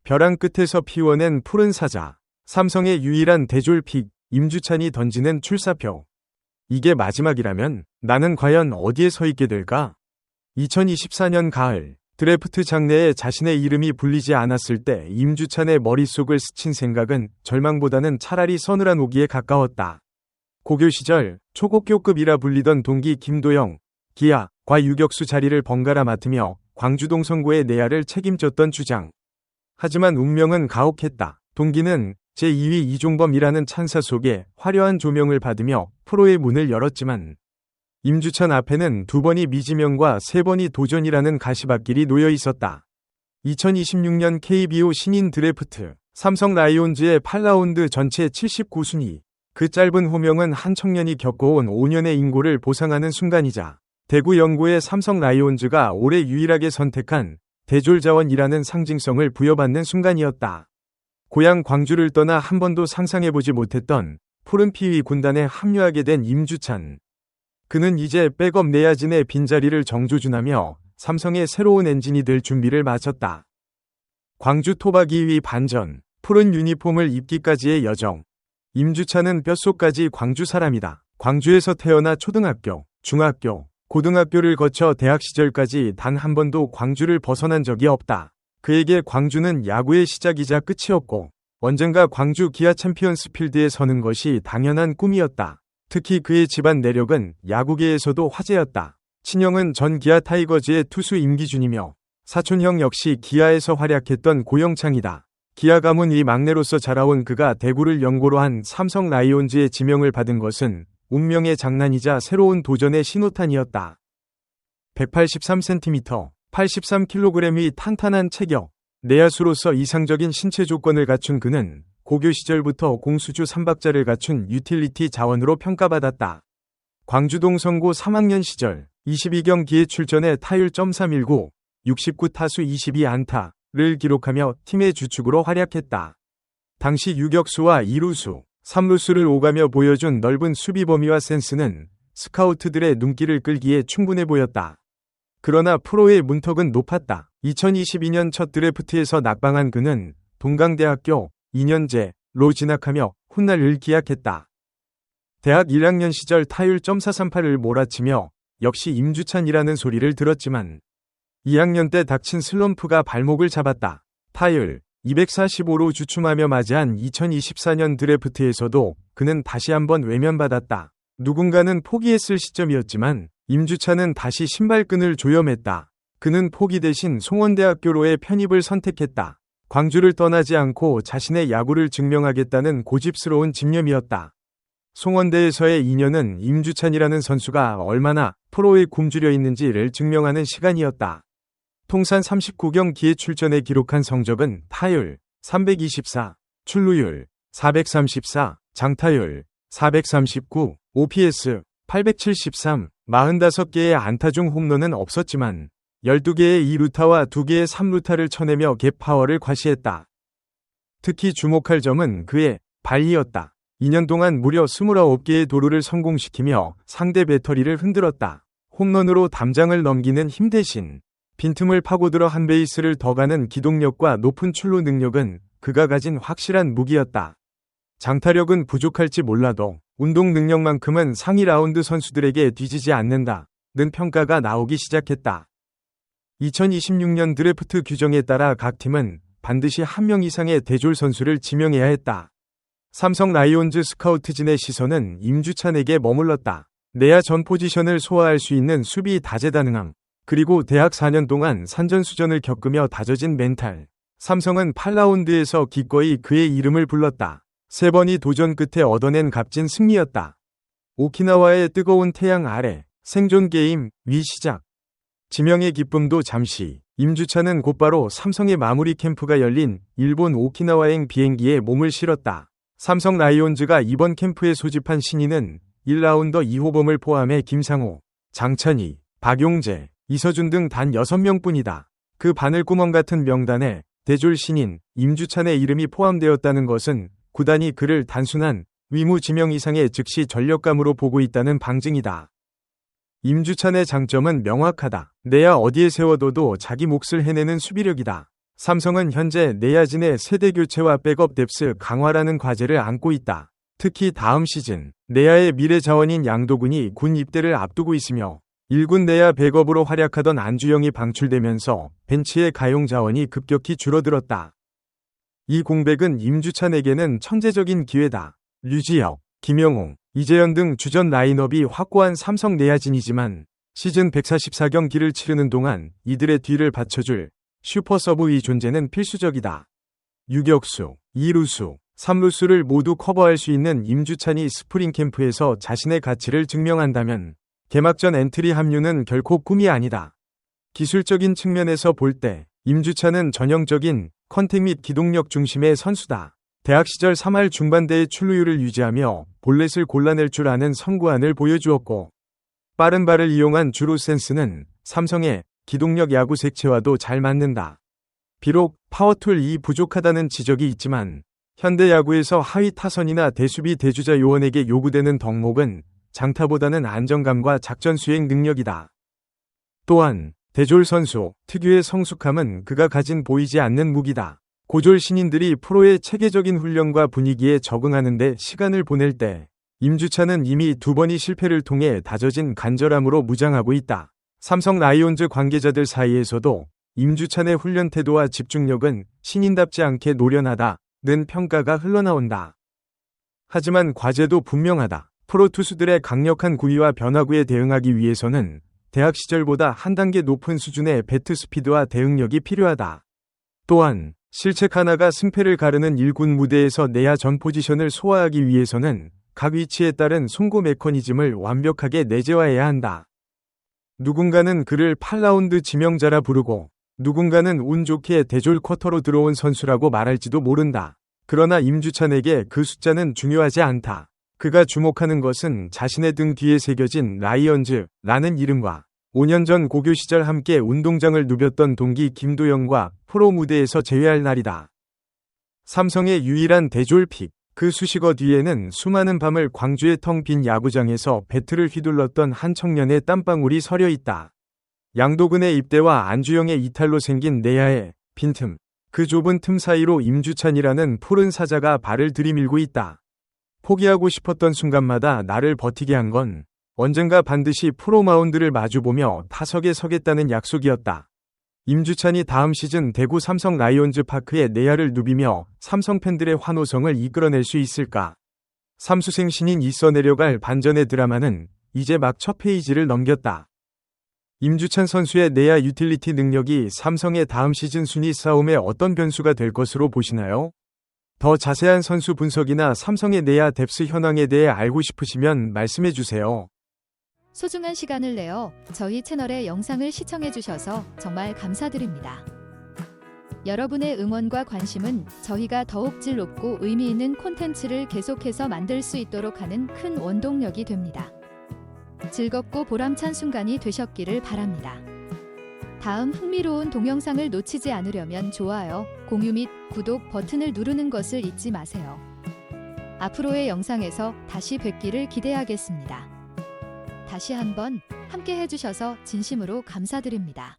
벼랑 끝에서 피워낸 푸른 사자. 삼성의 유일한 대졸픽 임주찬이 던지는 출사표. 이게 마지막이라면 나는 과연 어디에 서 있게 될까? 2024년 가을 드래프트 장내에 자신의 이름이 불리지 않았을 때 임주찬의 머릿속을 스친 생각은 절망보다는 차라리 서늘한 오기에 가까웠다. 고교 시절 초고교급이라 불리던 동기 김도영, 기아과 유격수 자리를 번갈아 맡으며 광주동 선고의 내야를 책임졌던 주장. 하지만 운명은 가혹했다. 동기는 제2위 이종범이라는 찬사 속에 화려한 조명을 받으며 프로의 문을 열었지만 임주찬 앞에는 2번이 미지명과 3번이 도전이라는 가시밭길이 놓여 있었다. 2026년 KBO 신인 드래프트 삼성 라이온즈의 8라운드 전체 79순위. 그 짧은 호명은 한 청년이 겪어온 5년의 인고를 보상하는 순간이자 대구 연고의 삼성 라이온즈가 올해 유일하게 선택한 대졸자원이라는 상징성을 부여받는 순간이었다. 고향 광주를 떠나 한 번도 상상해보지 못했던 푸른 피위 군단에 합류하게 된 임주찬. 그는 이제 백업 내야진의 빈자리를 정조준하며 삼성의 새로운 엔진이 될 준비를 마쳤다. 광주 토박 2위 반전, 푸른 유니폼을 입기까지의 여정. 임주찬은 뼛속까지 광주 사람이다. 광주에서 태어나 초등학교, 중학교, 고등학교를 거쳐 대학 시절까지 단 한 번도 광주를 벗어난 적이 없다. 그에게 광주는 야구의 시작이자 끝이었고 언젠가 광주 기아 챔피언스 필드에 서는 것이 당연한 꿈이었다. 특히 그의 집안 내력은 야구계에서도 화제였다. 친형은 전 기아 타이거즈의 투수 임기준이며 사촌형 역시 기아에서 활약했던 고영창이다. 기아 가문 이 막내로서 자라온 그가 대구를 연고로 한 삼성 라이온즈의 지명을 받은 것은 운명의 장난이자 새로운 도전의 신호탄이었다. 183cm, 83kg의 탄탄한 체격, 내야수로서 이상적인 신체 조건을 갖춘 그는 고교 시절부터 공수주 3박자를 갖춘 유틸리티 자원으로 평가받았다. 광주동 선고 3학년 시절 22경기에 출전해 타율 .319, 69타수 22안타를 기록하며 팀의 주축으로 활약했다. 당시 유격수와 2루수, 3루수를 오가며 보여준 넓은 수비 범위와 센스는 스카우트들의 눈길을 끌기에 충분해 보였다. 그러나 프로의 문턱은 높았다. 2022년 첫 드래프트에서 낙방한 그는 동강대학교 2년제로 진학하며 훗날을 기약했다. 대학 1학년 시절 타율 .438을 몰아치며 역시 임주찬이라는 소리를 들었지만 2학년 때 닥친 슬럼프가 발목을 잡았다. 타율 245로 주춤하며 맞이한 2024년 드래프트에서도 그는 다시 한번 외면받았다. 누군가는 포기했을 시점이었지만 임주찬은 다시 신발끈을 조여맸다. 그는 포기 대신 송원대학교로의 편입을 선택했다. 광주를 떠나지 않고 자신의 야구를 증명하겠다는 고집스러운 집념이었다. 송원대에서의 2년은 임주찬이라는 선수가 얼마나 프로에 굶주려 있는지를 증명하는 시간이었다. 통산 39경기에 출전해 기록한 성적은 타율 324, 출루율 434, 장타율 439, OPS 873, 45개의 안타 중 홈런은 없었지만 12개의 2루타와 2개의 3루타를 쳐내며 갭 파워를 과시했다. 특히 주목할 점은 그의 발리였다. 2년 동안 무려 29개의 도루를 성공시키며 상대 배터리를 흔들었다. 홈런으로 담장을 넘기는 힘 대신 빈틈을 파고들어 한 베이스를 더 가는 기동력과 높은 출루 능력은 그가 가진 확실한 무기였다. 장타력은 부족할지 몰라도 운동 능력만큼은 상위 라운드 선수들에게 뒤지지 않는다는 평가가 나오기 시작했다. 2026년 드래프트 규정에 따라 각 팀은 반드시 한 명 이상의 대졸 선수를 지명해야 했다. 삼성 라이온즈 스카우트진의 시선은 임주찬에게 머물렀다. 내야 전 포지션을 소화할 수 있는 수비 다재다능함, 그리고 대학 4년 동안 산전수전을 겪으며 다져진 멘탈. 삼성은 8라운드에서 기꺼이 그의 이름을 불렀다. 3번이 도전 끝에 얻어낸 값진 승리였다. 오키나와의 뜨거운 태양 아래 생존 게임 위 시작. 지명의 기쁨도 잠시. 임주찬은 곧바로 삼성의 마무리 캠프가 열린 일본 오키나와행 비행기에 몸을 실었다. 삼성 라이온즈가 이번 캠프에 소집한 신인은 1라운더 이호범을 포함해 김상호, 장찬희, 박용재, 이서준 등 단 6명뿐이다. 그 바늘구멍 같은 명단에 대졸 신인 임주찬의 이름이 포함되었다는 것은 구단이 그를 단순한 위무지명 이상의 즉시 전력감으로 보고 있다는 방증이다. 임주찬의 장점은 명확하다. 내야 어디에 세워둬도 자기 몫을 해내는 수비력이다. 삼성은 현재 내야진의 세대 교체와 백업 뎁스 강화라는 과제를 안고 있다. 특히 다음 시즌 내야의 미래 자원인 양도근이 군 입대를 앞두고 있으며 1군 내야 백업으로 활약하던 안주영이 방출되면서 벤치의 가용 자원이 급격히 줄어들었다. 이 공백은 임주찬에게는 천재적인 기회다. 류지혁, 김영웅, 이재현 등 주전 라인업이 확고한 삼성 내야진이지만 시즌 144경기를 치르는 동안 이들의 뒤를 받쳐줄 슈퍼서브의 존재는 필수적이다. 유격수, 2루수, 3루수를 모두 커버할 수 있는 임주찬이 스프링 캠프에서 자신의 가치를 증명한다면 개막전 엔트리 합류는 결코 꿈이 아니다. 기술적인 측면에서 볼 때 임주찬은 전형적인 컨택 및 기동력 중심의 선수다. 대학 시절 3할 중반대의 출루율을 유지하며 볼넷을 골라낼 줄 아는 선구안을 보여주었고 빠른 발을 이용한 주루 센스는 삼성의 기동력 야구 색채와도 잘 맞는다. 비록 파워툴이 부족하다는 지적이 있지만 현대 야구에서 하위 타선이나 대수비 대주자 요원에게 요구되는 덕목은 장타보다는 안정감과 작전 수행 능력이다. 또한 대졸 선수 특유의 성숙함은 그가 가진 보이지 않는 무기다. 고졸 신인들이 프로의 체계적인 훈련과 분위기에 적응하는 데 시간을 보낼 때 임주찬은 이미 2번의 실패를 통해 다져진 간절함으로 무장하고 있다. 삼성 라이온즈 관계자들 사이에서도 임주찬의 훈련 태도와 집중력은 신인답지 않게 노련하다는 평가가 흘러나온다. 하지만 과제도 분명하다. 프로 투수들의 강력한 구위와 변화구에 대응하기 위해서는 대학 시절보다 한 단계 높은 수준의 배트 스피드와 대응력이 필요하다. 또한 실책 하나가 승패를 가르는 1군 무대에서 내야 전 포지션을 소화하기 위해서는 각 위치에 따른 송고 메커니즘을 완벽하게 내재화해야 한다. 누군가는 그를 8라운드 지명자라 부르고 누군가는 운 좋게 대졸 쿼터로 들어온 선수라고 말할지도 모른다. 그러나 임주찬에게 그 숫자는 중요하지 않다. 그가 주목하는 것은 자신의 등 뒤에 새겨진 라이언즈라는 이름과 5년 전 고교 시절 함께 운동장을 누볐던 동기 김도영과 프로 무대에서 재회할 날이다. 삼성의 유일한 대졸 픽. 그 수식어 뒤에는 수많은 밤을 광주의 텅 빈 야구장에서 배트를 휘둘렀던 한 청년의 땀방울이 서려 있다. 양도근의 입대와 안주영의 이탈로 생긴 내야의 빈틈. 그 좁은 틈 사이로 임주찬이라는 푸른 사자가 발을 들이밀고 있다. 포기하고 싶었던 순간마다 나를 버티게 한 건 언젠가 반드시 프로 마운드를 마주보며 타석에 서겠다는 약속이었다. 임주찬이 다음 시즌 대구 삼성 라이온즈 파크에 내야를 누비며 삼성 팬들의 환호성을 이끌어낼 수 있을까? 삼수생 신인 있어 내려갈 반전의 드라마는 이제 막 첫 페이지를 넘겼다. 임주찬 선수의 내야 유틸리티 능력이 삼성의 다음 시즌 순위 싸움에 어떤 변수가 될 것으로 보시나요? 더 자세한 선수 분석이나 삼성의 내야 뎁스 현황에 대해 알고 싶으시면 말씀해 주세요. 소중한 시간을 내어 저희 채널의 영상을 시청해 주셔서 정말 감사드립니다. 여러분의 응원과 관심은 저희가 더욱 질 높고 의미 있는 콘텐츠를 계속해서 만들 수 있도록 하는 큰 원동력이 됩니다. 즐겁고 보람찬 순간이 되셨기를 바랍니다. 다음 흥미로운 동영상을 놓치지 않으려면 좋아요, 공유 및 구독 버튼을 누르는 것을 잊지 마세요. 앞으로의 영상에서 다시 뵙기를 기대하겠습니다. 다시 한번 함께 해주셔서 진심으로 감사드립니다.